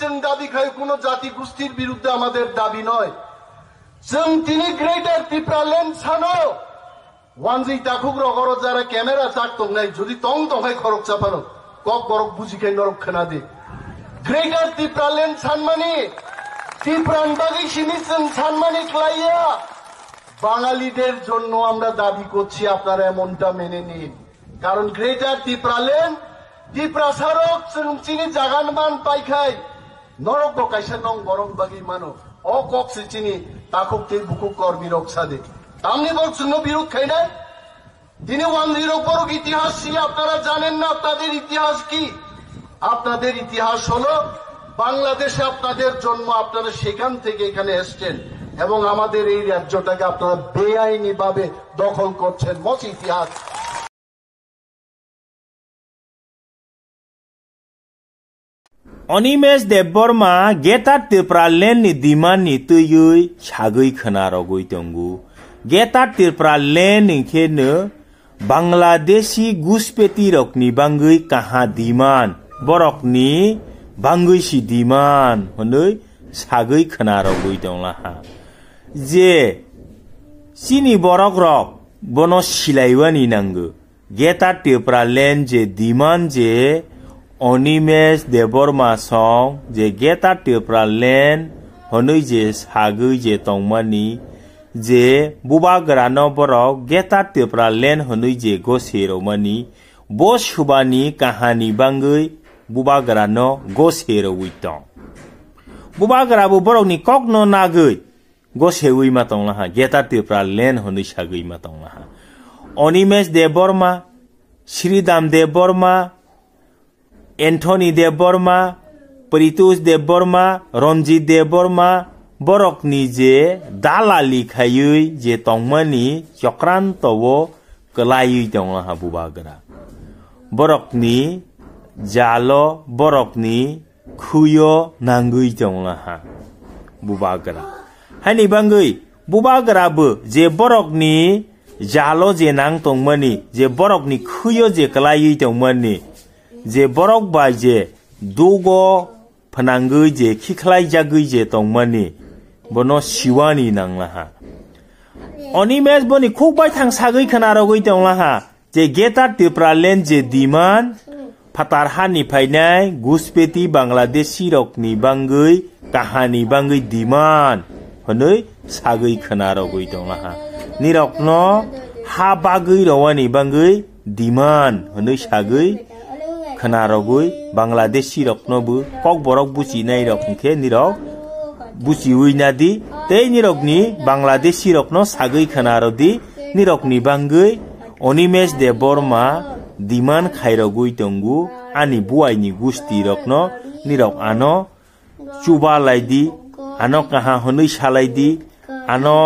जों दाबी खायो कोनो जाति गोष्ठीर बिरुद्धे आमादेर दाबी नय जों दिनै ग्रेटार त्रिपुरालेण्ड सानो वानजि दाखुक रगरो जारा कैमेरा चाक तंगनाय जुदि तंग तंगाय खरक चापानो কক বরক বুঝিখাই নরক খানা দে গ্রেটার त्रिपुरालेण्ड सानमानि त्रिपुरान बागै सिनिसन सानमानि क्लाइया বাঙালিদের জন্য আমরা দাবি করছি আপনারা এমনটা মেনে নিন কারণ গ্রেটার त्रिपुरालेण्ड त्रिपुरा সারক চিনি জাগানমান পাইখাই নরক বকাইসা নং বরং বাগি মানো অ কক্সি চিনি তাকুকতে বুকুক কর বিরক সাদে আমনি বলছেন বিরোধ খাই না তিনি 10 বড় ইতিহাস ছিল আপনারা জানেন না আপনাদের ইতিহাস কি আপনাদের ইতিহাস হলো বাংলাদেশে আপনাদের জন্ম আপনারা সেখান থেকে এখানে এসেছেন এবং আমাদের এই রাজ্যটাকে আপনারা বেআইনি ভাবে দখল করছেন মত ইতিহাস অনিমেষ দেববর্মা গেটার त्रिपुरालेण्ड नि दिमान नि तुयै सागै खोनारगै दंगु गेटार त्रिपुरालेण्ड निखेनो बांग्लादेशी घुसपेटी रकनि बांगै काहा दिमान बरकनि बांगै सि दिमान हनै सागै खोनारगै दंलाहा जे सिनि बरक रक बनो सिलाइवानि नांगो गेटार त्रिपुरालेण्ड जे दिमान जे অনিমেষ দেববর্মা সং যে গেটার त्रिपुरालेण्ड হनै যে সাগৈ যে তংমানি যে বুবা গ্রানো বরক গেটার त्रिपुरालेण्ड হनै যে গোসেরমানি বসুবানি কাহানি বাঙ্গৈ বুবা গ্রানো গোসেরউই দं বুবা গ্রাবো বরকনি ককনো নাগৈ গোসেউই মা তংলাহা গেটার त्रिपुरालेण्ड হनै সাগৈ মা তংলাহা অনিমেষ দেববর্মা শ্রীদাম দেববর্মা एंथनी देबबर्मा परितोष देबबर्मा रंजित देबबर्मा बरकनि जे दालालि खायै जे तंमानि चक्रान्तवो कलायै दंलाहा बुबागरा बरकनि जालो बरकनि खुयो नांगै दंलाहा बुबागरा हानि बांगै बुबागराबो जे बरकनि जालो जे नां तंमानि जे बरकनि खुयो जे कलायै दंमानि जे बरक बाय जे दुगो फनांगै जे खिखलाय जागै जे तंमानि बनो सिवानि नांलाहा अनिमेष बनि खुबाय थां सागै खोनारगै दंलाहा जे गेटार त्रिपुरालेण्ड जे दिमान फातारहानि फायनाय घुसपेटी बांग्लादेशी रकनि बांगै काहानि बांगै दिमान हनै सागै खोनारगै दंलाहा निरकनो हा बागै रवानि बांगै दिमान हनै सागै खोनारगै बांग्लादेशी रकनोबो कक बरक बुजिनाय रकनखे निरक बुजिवैनादि ते निरकनि बांग्लादेशी रकनो सागै खोनारदि निरकनि बांगै अनिमेष देबबर्मा दिमान खायरगै दंगु आनि बुआइनि गुस्ति रकनो निरक आनो चुबालायदि आनो काहा हनै सालायदि आनो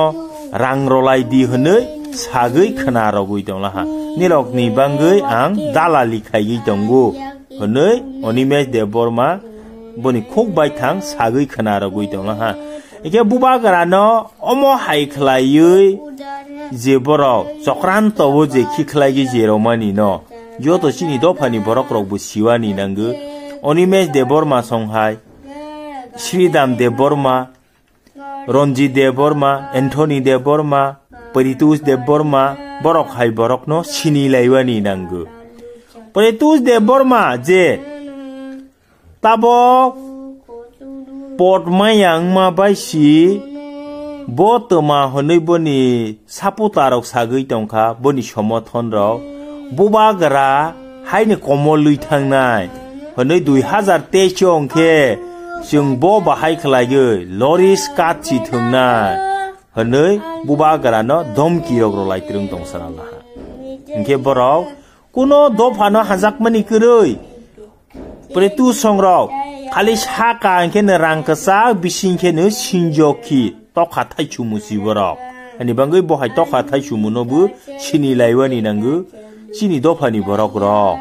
रांरलायदि हनै सागै खोनारगै दंलाहा निरकनि बांगै आं दालालि खायै दंगु हनै अनिमेष देबबर्मा बनि खुबाय थां सागै खोनारगै दंलाहा एके बुबागरानो अमो हायख्लायै जे बरक चक्रान्तवो जे खिखलायै जेरमानि न जत सिनि दफानि बरक रकबो सिवानि नांगो अनिमेष देबबर्मा संहाय श्रीदाम देबबर्मा रंजित देबबर्मा एंथनी देबबर्मा परितोष देबबर्मा बरक हाय बरकनो सिनिलायवानि नांगो परितोष देबबर्मा जे ताबक पटमायां मा बायसि बतमा हनै बनि सापुतारक सागै दंखा बनि समर्थन रक बुबागरा हायनो कमलै थांनाय हनै 2023 अंखे जों ब बाहाय खलायै लरिस काटि थोंनाय हनै बुबागरानो धमकि रगलायत्रं दंसारालाहा इंखे बरक कुनो दफानो हाजाकमानि करै परितु संरक खालि साका इंखेनो रांकसा बिसिंखेनो सिंजखि तखा थाइचुमुसि बरक अनि बांगै बहाय तखा थाइचुमुनोबो सिनि लायवानि नांगो सिनि दफानि बरक रक